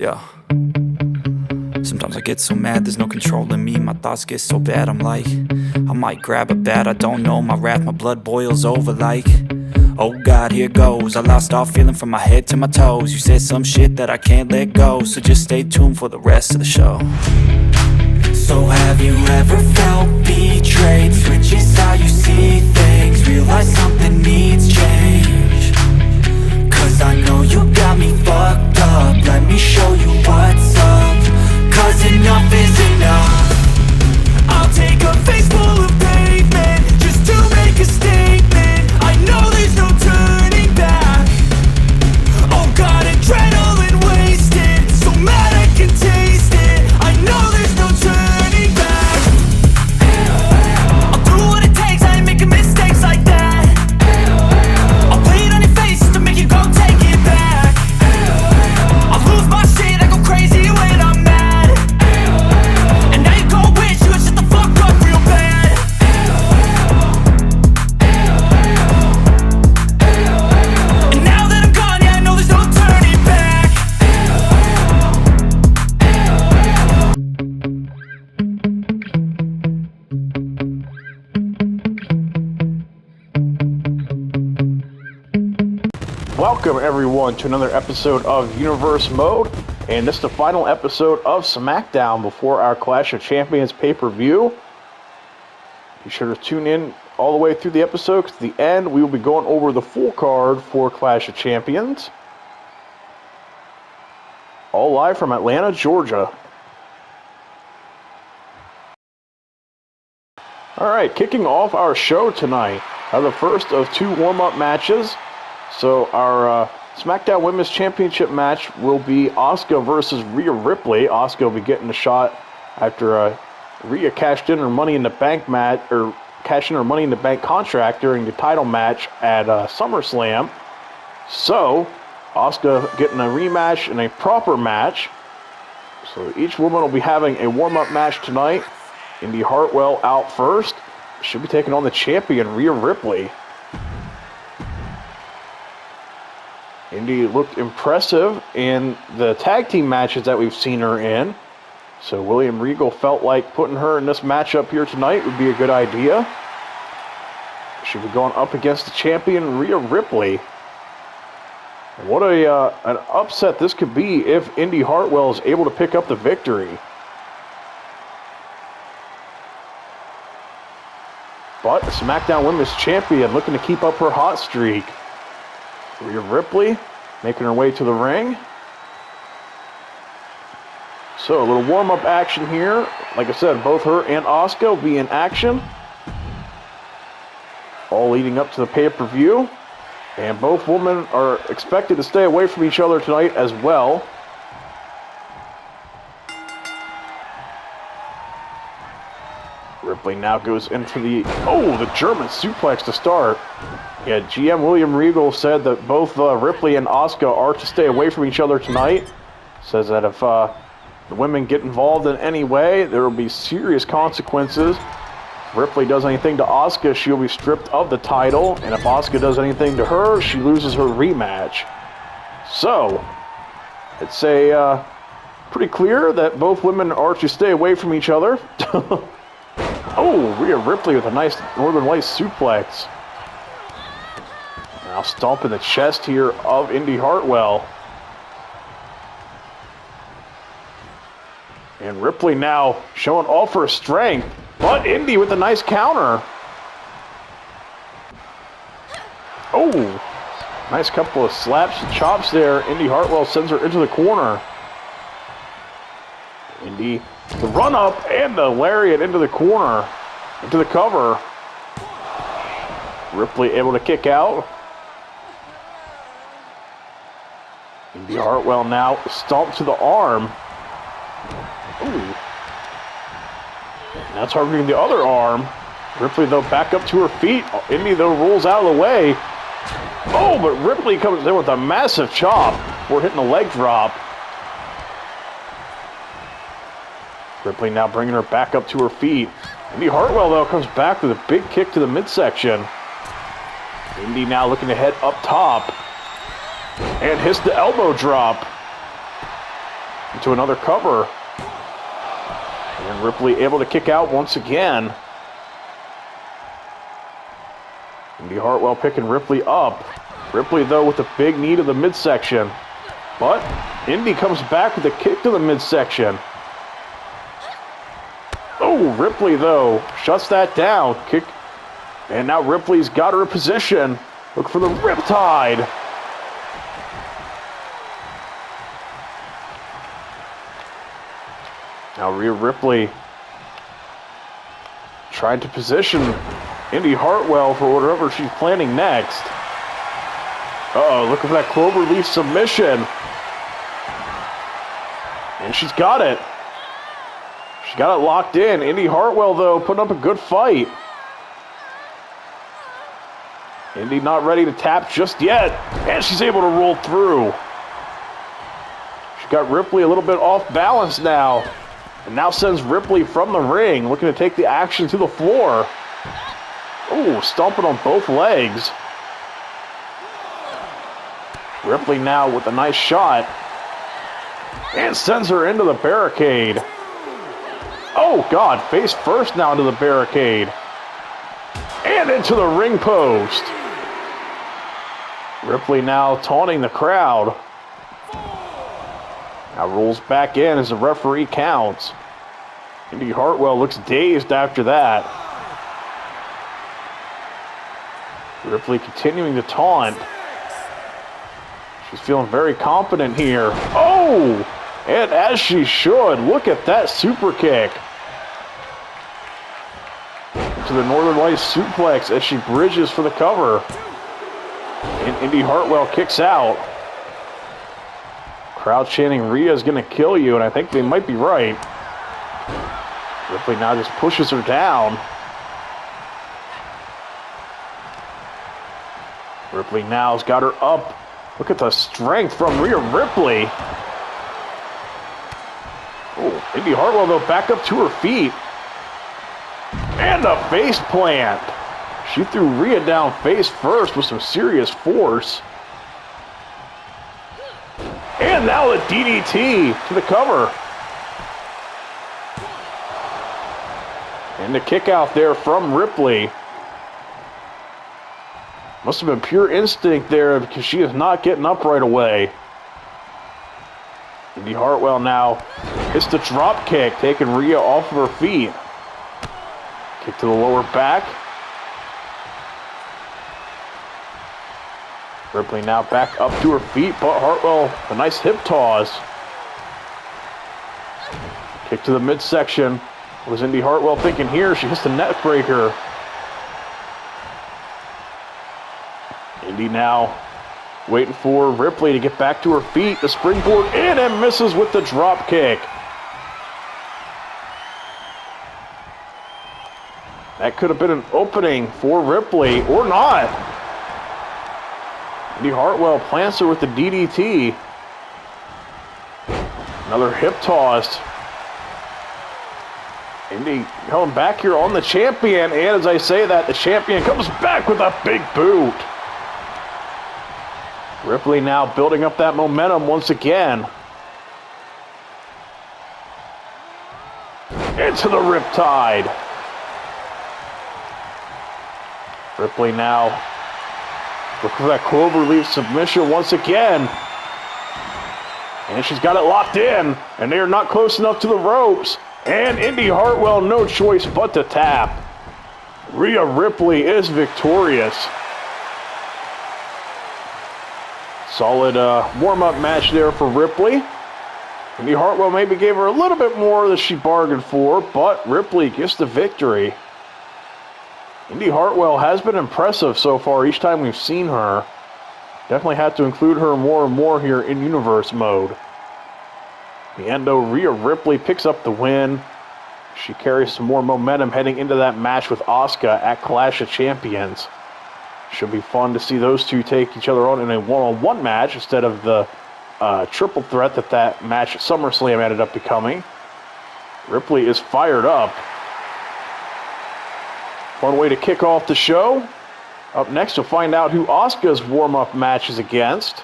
Yeah. Sometimes I get so mad, there's no controlling me. My thoughts get so bad, I'm like, I might grab a bat, I don't know. My wrath, my blood boils over like, oh God, here goes. I lost all feeling from my head to my toes. You said some shit that I can't let go, so just stay tuned for the rest of the show. So have you ever felt betrayed? Switches how you see things, realize something needs change. Cause I know you got me fucked up, let me show you what's up. Cause enough is enough. I'll take a face full of pavement just to make a statement. I know there's no turning back. Oh God, adrenaline wasted, so mad I can taste it. I know there's no turning back. I'll do what it takes, I ain't making mistakes like that. I'll play it on your face just to make you go take it back. I'll lose my shit, I go crazy when I'm mad. And now you go wish you would shut the fuck up real bad. And now that I'm gone, yeah, I know there's no turning back. Welcome everyone to another episode of Universe Mode, and this is the final episode of Smackdown before our Clash of Champions pay-per-view. Be sure to tune in all the way through the episode, because at the end we will be going over the full card for Clash of Champions. All live from Atlanta, Georgia. Alright, kicking off our show tonight, the first of two warm-up matches. So our SmackDown Women's Championship match will be Asuka versus Rhea Ripley. Asuka will be getting a shot after Rhea cashed in her Money in the Bank cashed in her Money in the Bank contract during the title match at SummerSlam. So Asuka getting a rematch and a proper match. So each woman will be having a warm-up match tonight. Indi Hartwell out first. She'll be taking on the champion Rhea Ripley. Indi looked impressive in the tag team matches that we've seen her in. So William Regal felt like putting her in this matchup here tonight would be a good idea. She'll be going up against the champion Rhea Ripley. And what an upset this could be if Indi Hartwell is able to pick up the victory. But the SmackDown Women's Champion looking to keep up her hot streak. Rhea Ripley making her way to the ring. So a little warm-up action here. Like I said, both her and Asuka will be in action. All leading up to the pay-per-view. And both women are expected to stay away from each other tonight as well. Ripley now goes in for the German suplex to start. Yeah, GM William Regal said that both Ripley and Asuka are to stay away from each other tonight. Says that if the women get involved in any way, there will be serious consequences. If Ripley does anything to Asuka, she'll be stripped of the title. And if Asuka does anything to her, she loses her rematch. So, it's pretty clear that both women are to stay away from each other. Oh, Rhea Ripley with a nice Northern Lights suplex. Now stomping the chest here of Indi Hartwell. And Ripley now showing off her strength. But Indi with a nice counter. Oh, nice couple of slaps and chops there. Indi Hartwell sends her into the corner. Indi, the run up and the lariat into the corner, into the cover. Ripley able to kick out. Indi Hartwell now stomp to the arm. Ooh. Now targeting the other arm. Ripley though back up to her feet. Indi though rolls out of the way. Oh, but Ripley comes in with a massive chop before hitting a leg drop. Ripley now bringing her back up to her feet. Indi Hartwell, though, comes back with a big kick to the midsection. Indi now looking to head up top. And hits the elbow drop. into another cover. And Ripley able to kick out once again. Indi Hartwell picking Ripley up. Ripley, though, with a big knee to the midsection. But Indi comes back with a kick to the midsection. Oh, Ripley, though, shuts that down. Kick. And now Ripley's got her in position. Look for the Riptide. Now Rhea Ripley trying to position Indi Hartwell for whatever she's planning next. Uh-oh, look at that cloverleaf submission. And she's got it. She got it locked in. Indi Hartwell, though, putting up a good fight. Indi not ready to tap just yet. And she's able to roll through. She got Ripley a little bit off balance now. And now sends Ripley from the ring, looking to take the action to the floor. Oh, stomping on both legs. Ripley now with a nice shot. And sends her into the barricade. Oh, God, face first now into the barricade. And into the ring post. Ripley now taunting the crowd. Now rolls back in as the referee counts. Indi Hartwell looks dazed after that. Ripley continuing to taunt. She's feeling very confident here. Oh! And as she should. Look at that super kick. To the Northern Lights suplex as she bridges for the cover. And Indi Hartwell kicks out. Crowd chanting, Rhea's gonna kill you, and I think they might be right. Ripley now just pushes her down. Ripley now's got her up. Look at the strength from Rhea Ripley. Oh, Indi Hartwell, though, back up to her feet. And a face plant. She threw Rhea down face first with some serious force. And now a DDT to the cover. And the kick out there from Ripley. Must have been pure instinct there because she is not getting up right away. Indi Hartwell now hits the drop kick, taking Rhea off of her feet. Kick to the lower back. Ripley now back up to her feet, but Hartwell, a nice hip toss. Kick to the midsection. What was Indi Hartwell thinking here? She hits the neck breaker. Indi now waiting for Ripley to get back to her feet. The springboard in and misses with the drop kick. That could have been an opening for Ripley, or not. Indi Hartwell plants her with the DDT. Another hip toss. Indi coming back here on the champion, and as I say that, the champion comes back with a big boot. Ripley now building up that momentum once again. Into the Riptide. Ripley now looking for that cloverleaf submission once again. And she's got it locked in. And they are not close enough to the ropes. And Indi Hartwell, no choice but to tap. Rhea Ripley is victorious. Solid warm-up match there for Ripley. Indi Hartwell maybe gave her a little bit more than she bargained for, but Ripley gets the victory. Indi Hartwell has been impressive so far each time we've seen her. Definitely have to include her more and more here in universe mode. The end, though, Rhea Ripley picks up the win. She carries some more momentum heading into that match with Asuka at Clash of Champions. Should be fun to see those two take each other on in a one-on-one match instead of the triple threat that match at SummerSlam ended up becoming. Ripley is fired up. Fun way to kick off the show. Up next, we'll find out who Asuka's warm-up match is against.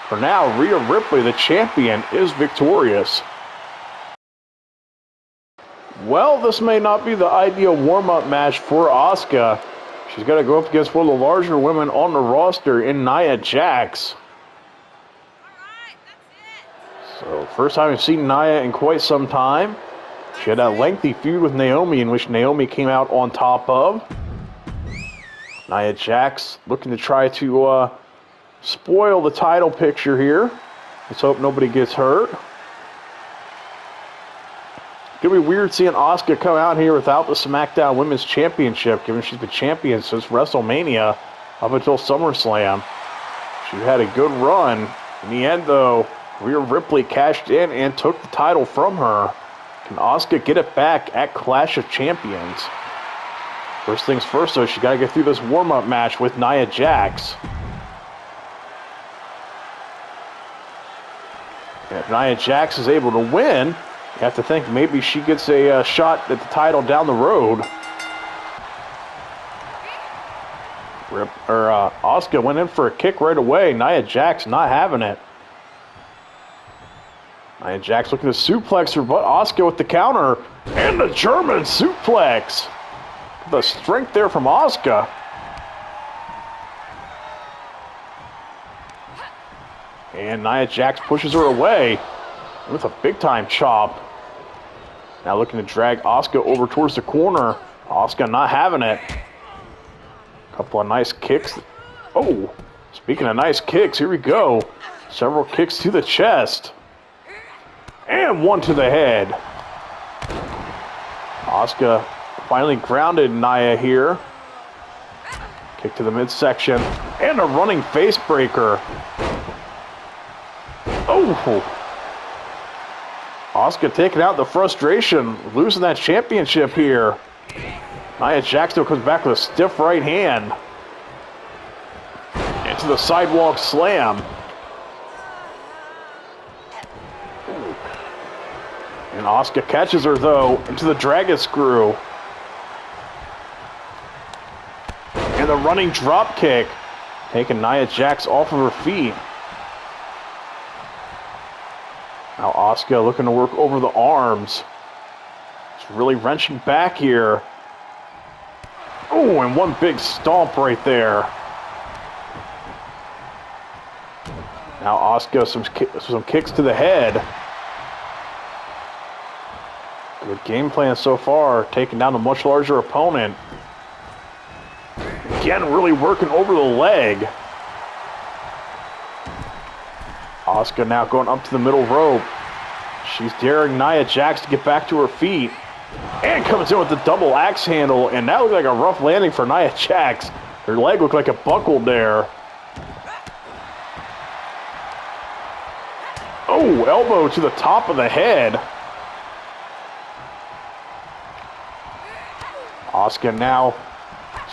For now, Rhea Ripley, the champion, is victorious. Well, this may not be the ideal warm-up match for Asuka. She's got to go up against one of the larger women on the roster in Nia Jax. So, first time I've seen Nia in quite some time. She had that lengthy feud with Naomi in which Naomi came out on top of. Nia Jax looking to try to spoil the title picture here. Let's hope nobody gets hurt. It's going to be weird seeing Asuka come out here without the Smackdown Women's Championship, given she's been champion since WrestleMania up until SummerSlam. She had a good run. In the end, though, Rhea Ripley cashed in and took the title from her. Can Asuka get it back at Clash of Champions? First things first, though, she's got to get through this warm-up match with Nia Jax. And if Nia Jax is able to win, you have to think maybe she gets a shot at the title down the road. Asuka went in for a kick right away. Nia Jax not having it. Nia Jax looking to suplex her, but Asuka with the counter. And the German suplex. The strength there from Asuka. And Nia Jax pushes her away with a big-time chop. Now looking to drag Asuka over towards the corner. Asuka not having it. Couple of nice kicks. Oh, speaking of nice kicks, here we go. Several kicks to the chest. And one to the head. Asuka finally grounded Nia here. Kick to the midsection. And a running face breaker. Oh! Asuka taking out the frustration, losing that championship here. Nia Jax still comes back with a stiff right hand. Into the sidewalk slam. And Asuka catches her, though, into the dragon screw. And the running drop kick, taking Nia Jax off of her feet. Now Asuka looking to work over the arms. She's really wrenching back here. Oh, and one big stomp right there. Now Asuka some kicks to the head. Good game plan so far, taking down a much larger opponent. Again, really working over the leg. Asuka now going up to the middle rope. She's daring Nia Jax to get back to her feet. And comes in with the double axe handle. And that looked like a rough landing for Nia Jax. Her leg looked like it buckled there. Oh, elbow to the top of the head. Asuka now,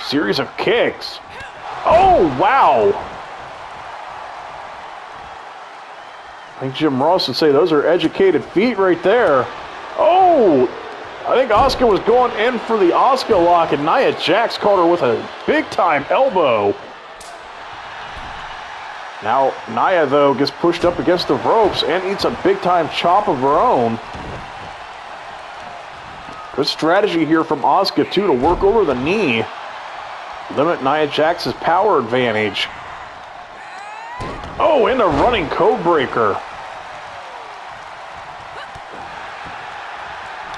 series of kicks. Oh, wow. I think Jim Ross would say those are educated feet right there. Oh, I think Asuka was going in for the Asuka lock, and Nia Jax caught her with a big-time elbow. Now, Nia, though, gets pushed up against the ropes and eats a big-time chop of her own. Good strategy here from Asuka, too, to work over the knee. Limit Nia Jax's power advantage. Oh, and a running code breaker.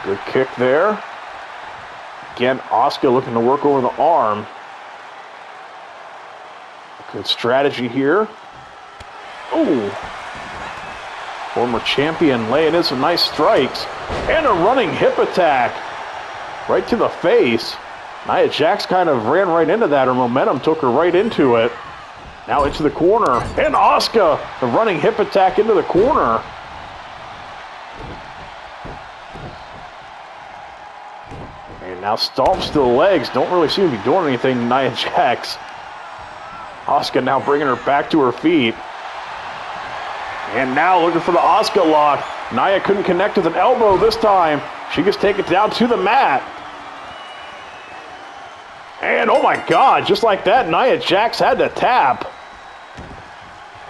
Good kick there. Again, Asuka looking to work over the arm. Good strategy here. Oh. Former champion laying in some nice strikes. And a running hip attack. Right to the face. Nia Jax kind of ran right into that. Her momentum took her right into it. Now into the corner. And Asuka, the running hip attack into the corner. And now stomps to the legs. Don't really seem to be doing anything to Nia Jax. Asuka now bringing her back to her feet. And now looking for the Asuka lock. Nia couldn't connect with an elbow this time. She gets taken down to the mat. And oh my God, just like that, Nia Jax had to tap.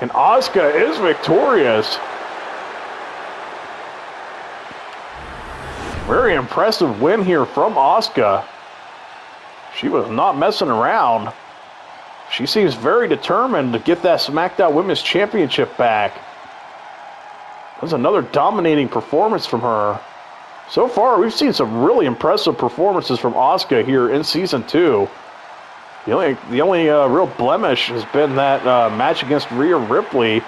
And Asuka is victorious. Very impressive win here from Asuka. She was not messing around. She seems very determined to get that SmackDown Women's Championship back. That was another dominating performance from her. So far, we've seen some really impressive performances from Asuka here in Season 2. The only real blemish has been that match against Rhea Ripley,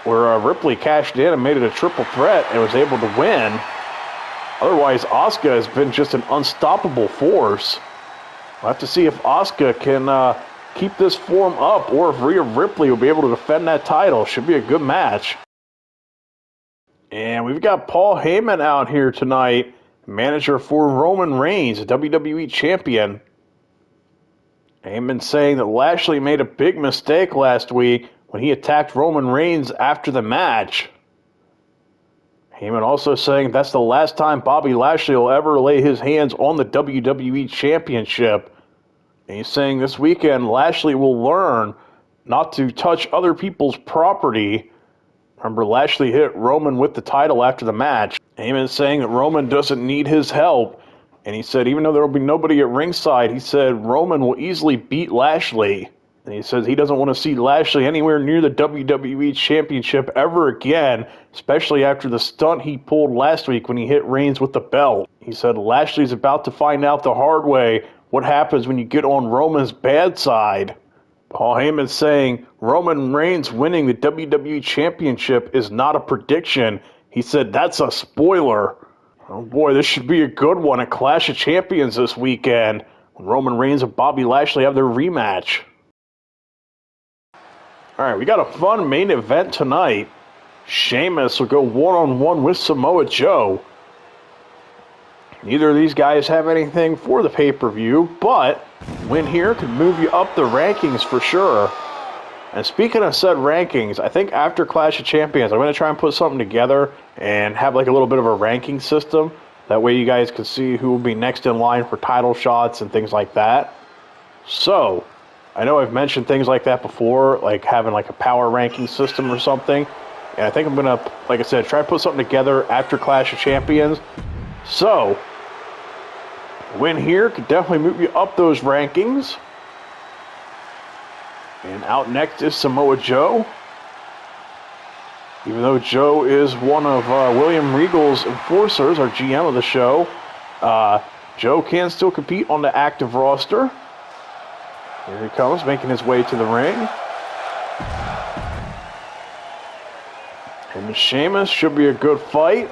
where Ripley cashed in and made it a triple threat and was able to win. Otherwise, Asuka has been just an unstoppable force. We'll have to see if Asuka can keep this form up, or if Rhea Ripley will be able to defend that title. Should be a good match. And we've got Paul Heyman out here tonight, manager for Roman Reigns, WWE Champion. Heyman saying that Lashley made a big mistake last week when he attacked Roman Reigns after the match. Heyman also saying that's the last time Bobby Lashley will ever lay his hands on the WWE Championship. And he's saying this weekend Lashley will learn not to touch other people's property. Remember, Lashley hit Roman with the title after the match. Heyman saying that Roman doesn't need his help. And he said even though there will be nobody at ringside, he said Roman will easily beat Lashley. And he says he doesn't want to see Lashley anywhere near the WWE Championship ever again, especially after the stunt he pulled last week when he hit Reigns with the belt. He said Lashley's about to find out the hard way what happens when you get on Roman's bad side. Paul Heyman saying Roman Reigns winning the WWE Championship is not a prediction. He said that's a spoiler. Oh boy, this should be a good one at Clash of Champions this weekend when Roman Reigns and Bobby Lashley have their rematch. Alright, we got a fun main event tonight. Sheamus will go one-on-one with Samoa Joe. Neither of these guys have anything for the pay-per-view, but win here could move you up the rankings for sure. And speaking of said rankings, I think after Clash of Champions, I'm going to try and put something together and have like a little bit of a ranking system. That way you guys can see who will be next in line for title shots and things like that. So, I know I've mentioned things like that before, like having like a power ranking system or something. And I think I'm going to, like I said, try to put something together after Clash of Champions. So, win here could definitely move you up those rankings. And out next is Samoa Joe. Even though Joe is one of William Regal's enforcers, our GM of the show, Joe can still compete on the active roster. Here he comes, making his way to the ring. Him and Sheamus should be a good fight.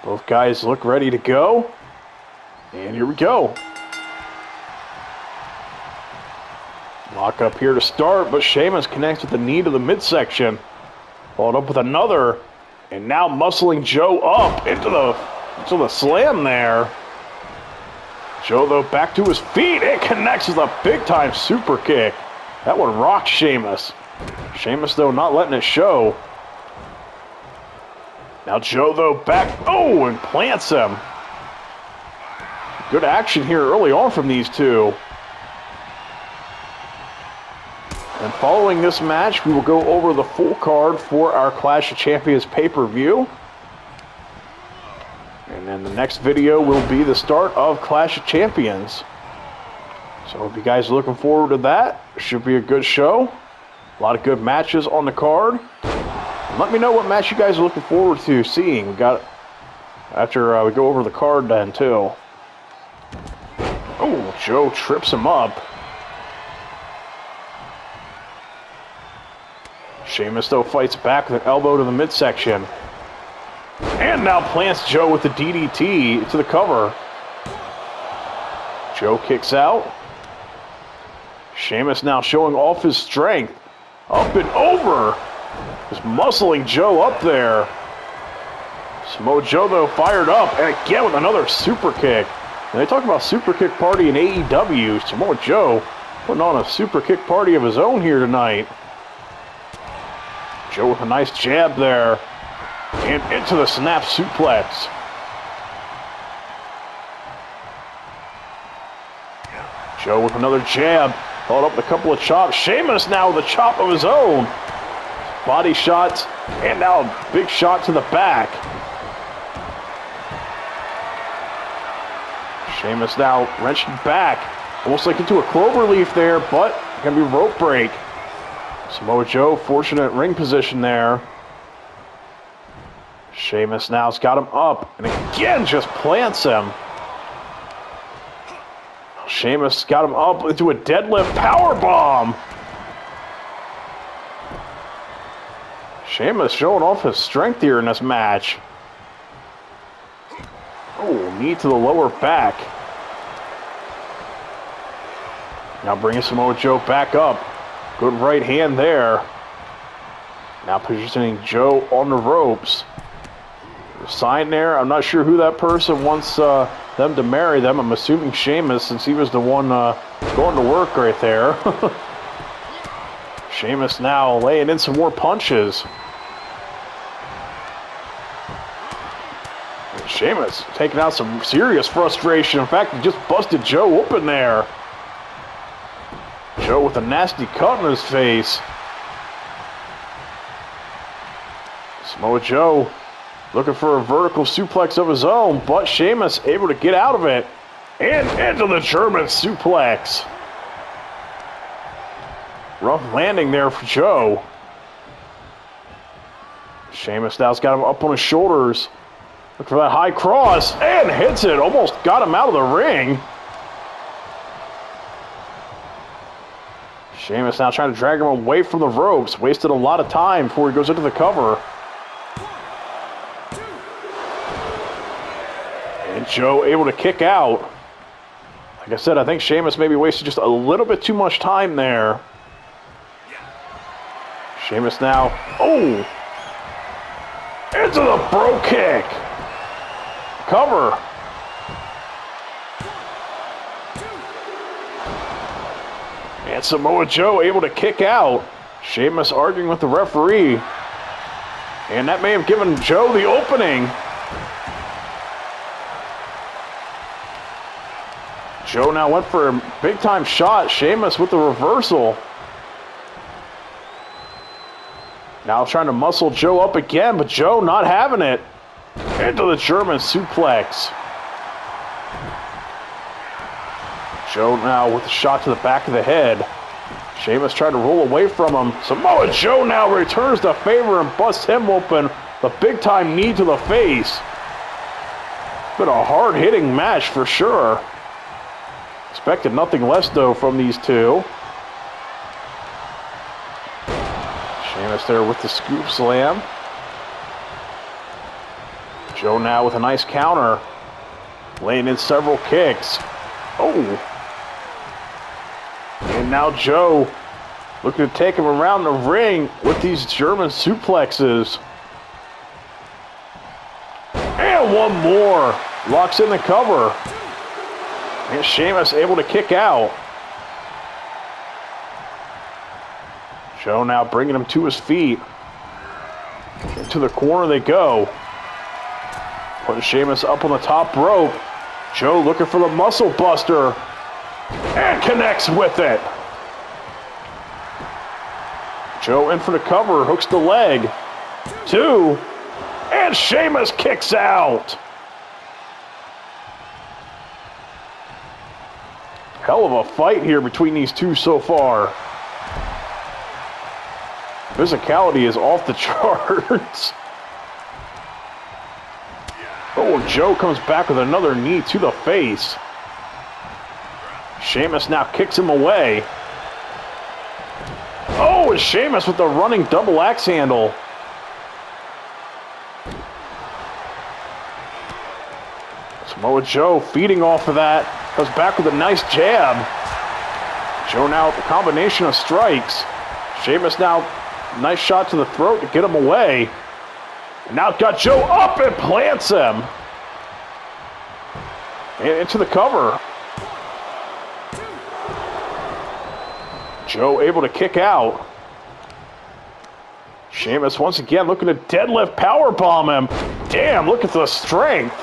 Both guys look ready to go. And here we go. Lock up here to start, but Sheamus connects with the knee to the midsection. Followed up with another. And now muscling Joe up into the slam there. Joe, though, back to his feet. It connects with a big-time super kick. That one rocked Sheamus. Sheamus, though, not letting it show. Now Joe, though, back. Oh, and plants him. Good action here early on from these two. And following this match, we will go over the full card for our Clash of Champions pay-per-view. And then the next video will be the start of Clash of Champions. So if you guys are looking forward to that, should be a good show. A lot of good matches on the card. And let me know what match you guys are looking forward to seeing. We got after we go over the card then too. Oh, Joe trips him up. Sheamus, though, fights back with an elbow to the midsection. And now plants Joe with the DDT to the cover. Joe kicks out. Sheamus now showing off his strength. Up and over. Just muscling Joe up there. Samoa Joe, though, fired up. And again with another super kick. And they talk about super kick party in AEW. Samoa Joe putting on a super kick party of his own here tonight. Joe with a nice jab there. And into the snap suplex. Joe with another jab. Followed up with a couple of chops. Sheamus now with a chop of his own. Body shots, and now a big shot to the back. Sheamus now wrenching back. Almost like into a cloverleaf there, but gonna be rope break. Samoa Joe, fortunate ring position there. Sheamus now's got him up, and again just plants him. Sheamus got him up into a deadlift powerbomb. Sheamus showing off his strength here in this match. Oh, knee to the lower back. Now bringing Samoa Joe back up. Good right hand there. Now positioning Joe on the ropes. Sign there. I'm not sure who that person wants them to marry them. I'm assuming Sheamus, since he was the one going to work right there. Sheamus now laying in some more punches. And Sheamus taking out some serious frustration. In fact, he just busted Joe open there. Joe with a nasty cut in his face. Samoa Joe looking for a vertical suplex of his own, but Sheamus able to get out of it. And into the German suplex. Rough landing there for Joe. Sheamus now's got him up on his shoulders. Look for that high cross, and hits it. Almost got him out of the ring. Sheamus now trying to drag him away from the ropes. Wasted a lot of time before he goes into the cover. And Joe able to kick out. Like I said, I think Sheamus maybe wasted just a little bit too much time there. Sheamus now, oh! Into the bro kick! Cover! And Samoa Joe able to kick out. Sheamus arguing with the referee. And that may have given Joe the opening. Joe now went for a big-time shot. Sheamus with the reversal. Now trying to muscle Joe up again, but Joe not having it. Into the German suplex. Joe now with a shot to the back of the head. Sheamus trying to roll away from him. Samoa Joe now returns the favor and busts him open. The big-time knee to the face. Been a hard-hitting match for sure. Expected nothing less, though, from these two. Sheamus there with the scoop slam. Joe now with a nice counter. Laying in several kicks. Oh. And now Joe looking to take him around the ring with these German suplexes. And one more. Locks in the cover. And Sheamus able to kick out. Joe now bringing him to his feet. Into the corner they go. Putting Sheamus up on the top rope. Joe looking for the muscle buster. And connects with it. Joe in for the cover. Hooks the leg. 2. And Sheamus kicks out. Hell of a fight here between these two so far. Physicality is off the charts. Oh, Joe comes back with another knee to the face. Sheamus now kicks him away. Oh, and Sheamus with the running double axe handle. Samoa Joe feeding off of that. Comes back with a nice jab. Joe now with a combination of strikes. Sheamus now, nice shot to the throat to get him away. And now got Joe up and plants him. And into the cover. Joe able to kick out. Sheamus once again looking to deadlift powerbomb him. Damn, look at the strength.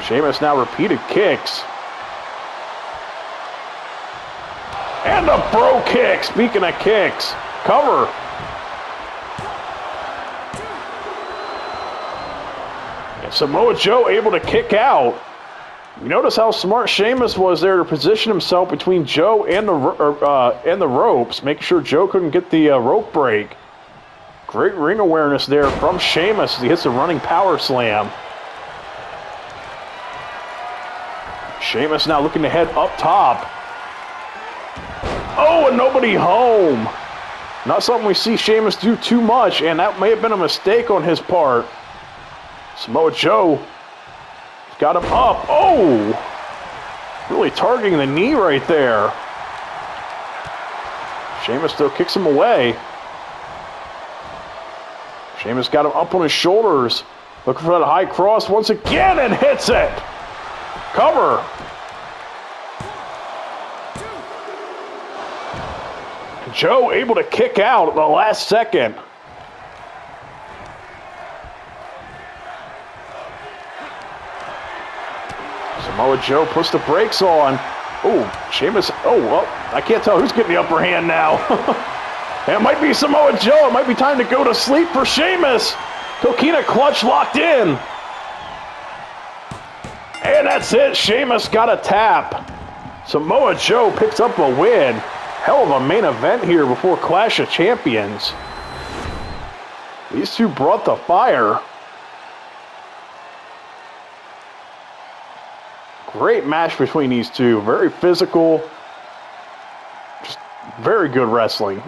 Sheamus now repeated kicks. And the bro kick. Speaking of kicks, cover. And Samoa Joe able to kick out. You notice how smart Sheamus was there to position himself between Joe and the ropes, making sure Joe couldn't get the rope break. Great ring awareness there from Sheamus as he hits a running power slam. Sheamus now looking to head up top. Oh, and nobody home. Not something we see Sheamus do too much, and that may have been a mistake on his part. Samoa Joe got him up. Oh! Really targeting the knee right there. Sheamus still kicks him away. Sheamus got him up on his shoulders. Looking for that high cross once again and hits it. Cover. Joe able to kick out at the last second. Samoa Joe puts the brakes on. Oh, Sheamus. Oh, well, I can't tell who's getting the upper hand now. It might be Samoa Joe. It might be time to go to sleep for Sheamus. Coquina clutch locked in. And that's it. Sheamus got a tap. Samoa Joe picks up a win. Hell of a main event here before Clash of Champions. These two brought the fire. Great match between these two. Very physical. Just very good wrestling.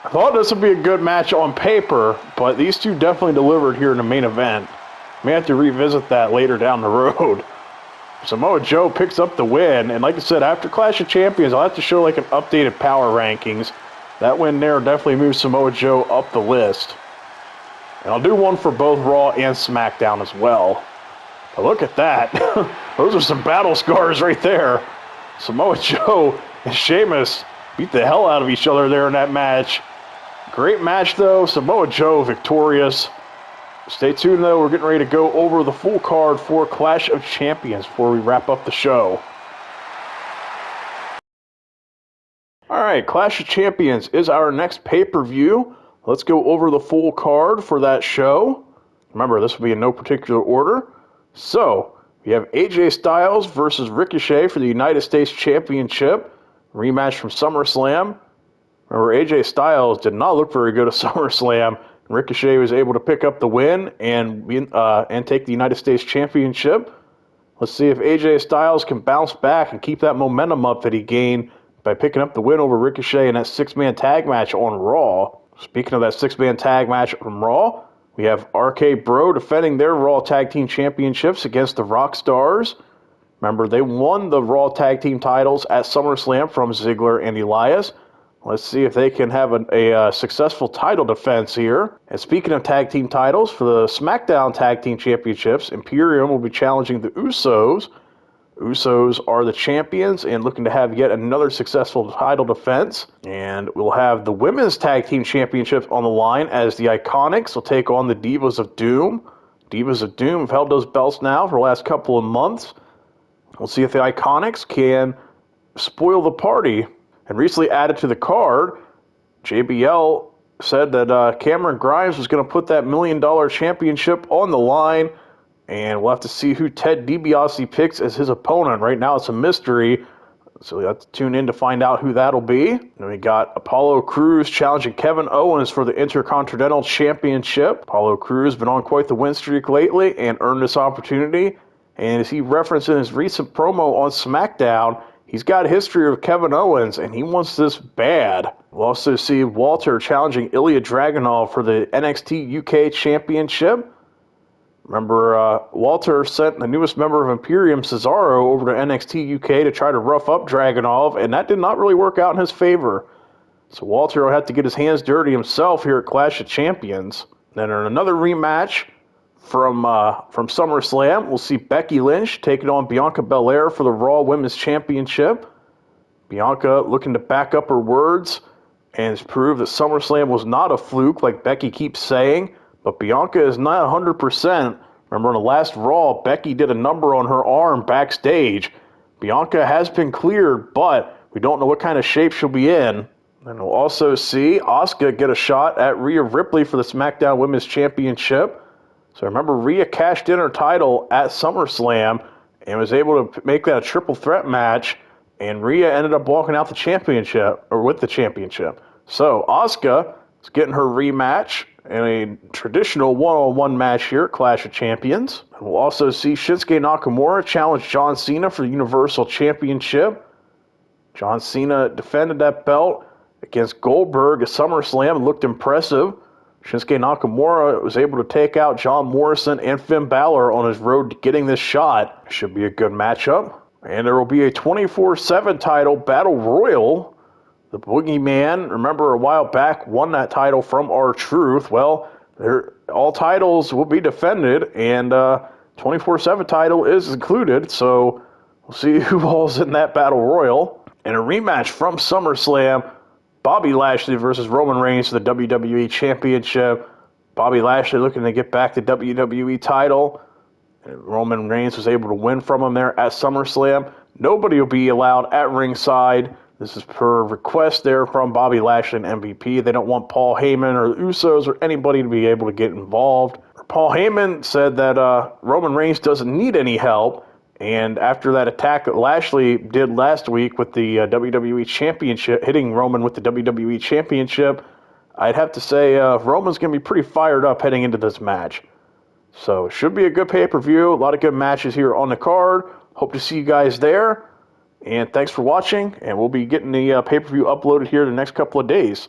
I thought this would be a good match on paper, but these two definitely delivered here in the main event. May have to revisit that later down the road. Samoa Joe picks up the win, and like I said, after Clash of Champions, I'll have to show like an updated power rankings. That win there definitely moves Samoa Joe up the list. And I'll do one for both Raw and SmackDown as well. But look at that. Those are some battle scars right there. Samoa Joe and Sheamus beat the hell out of each other there in that match. Great match, though. Samoa Joe victorious. Stay tuned, though. We're getting ready to go over the full card for Clash of Champions before we wrap up the show. All right, Clash of Champions is our next pay-per-view. Let's go over the full card for that show. Remember, this will be in no particular order. So, we have AJ Styles versus Ricochet for the United States Championship. Rematch from SummerSlam. Remember, AJ Styles did not look very good at SummerSlam. Ricochet was able to pick up the win and take the United States Championship. Let's see if AJ Styles can bounce back and keep that momentum up that he gained by picking up the win over Ricochet in that six-man tag match on Raw. Speaking of that six-man tag match from Raw, we have RK Bro defending their Raw Tag Team Championships against the Rock Stars. Remember, they won the Raw Tag Team titles at SummerSlam from Ziggler and Elias. Let's see if they can have a successful title defense here. And speaking of tag team titles, for the SmackDown Tag Team Championships, Imperium will be challenging the Usos. Usos are the champions and looking to have yet another successful title defense. And we'll have the Women's Tag Team Championships on the line as the Iconics will take on the Divas of Doom. Divas of Doom have held those belts now for the last couple of months. We'll see if the Iconics can spoil the party. And recently added to the card, JBL said that Cameron Grimes was going to put that $1 million championship on the line. And we'll have to see who Ted DiBiase picks as his opponent. Right now it's a mystery, so we have to tune in to find out who that'll be. And we got Apollo Crews challenging Kevin Owens for the Intercontinental Championship. Apollo Crews has been on quite the win streak lately and earned this opportunity. And as he referenced in his recent promo on SmackDown, he's got a history of Kevin Owens, and he wants this bad. We'll also see Walter challenging Ilya Dragunov for the NXT UK Championship. Remember, Walter sent the newest member of Imperium, Cesaro, over to NXT UK to try to rough up Dragunov, and that did not really work out in his favor. So Walter will have to get his hands dirty himself here at Clash of Champions. Then in another rematch from SummerSlam, we'll see Becky Lynch taking on Bianca Belair for the Raw Women's Championship. Bianca looking to back up her words and prove that SummerSlam was not a fluke like Becky keeps saying. But Bianca is not 100%. Remember, in the last Raw, Becky did a number on her arm backstage. Bianca has been cleared, but we don't know what kind of shape she'll be in. And we'll also see Asuka get a shot at Rhea Ripley for the SmackDown Women's Championship. So remember, Rhea cashed in her title at SummerSlam and was able to make that a triple threat match. And Rhea ended up walking out the championship, or with the championship. So Asuka is getting her rematch in a traditional one-on-one match here at Clash of Champions. And we'll also see Shinsuke Nakamura challenge John Cena for the Universal Championship. John Cena defended that belt against Goldberg at SummerSlam and looked impressive. Shinsuke Nakamura was able to take out John Morrison and Finn Balor on his road to getting this shot. Should be a good matchup. And there will be a 24/7 title battle royal. The Boogeyman, remember a while back, won that title from R-Truth. Well, all titles will be defended, and 24/7 title is included. So we'll see who all's in that battle royal. And a rematch from SummerSlam, Bobby Lashley versus Roman Reigns for the WWE Championship. Bobby Lashley looking to get back the WWE title. Roman Reigns was able to win from him there at SummerSlam. Nobody will be allowed at ringside. This is per request there from Bobby Lashley and MVP. They don't want Paul Heyman or the Usos or anybody to be able to get involved. Paul Heyman said that Roman Reigns doesn't need any help. And after that attack that Lashley did last week with the WWE Championship, hitting Roman with the WWE Championship, I'd have to say Roman's going to be pretty fired up heading into this match. So it should be a good pay-per-view. A lot of good matches here on the card. Hope to see you guys there. And thanks for watching. And we'll be getting the pay-per-view uploaded here in the next couple of days.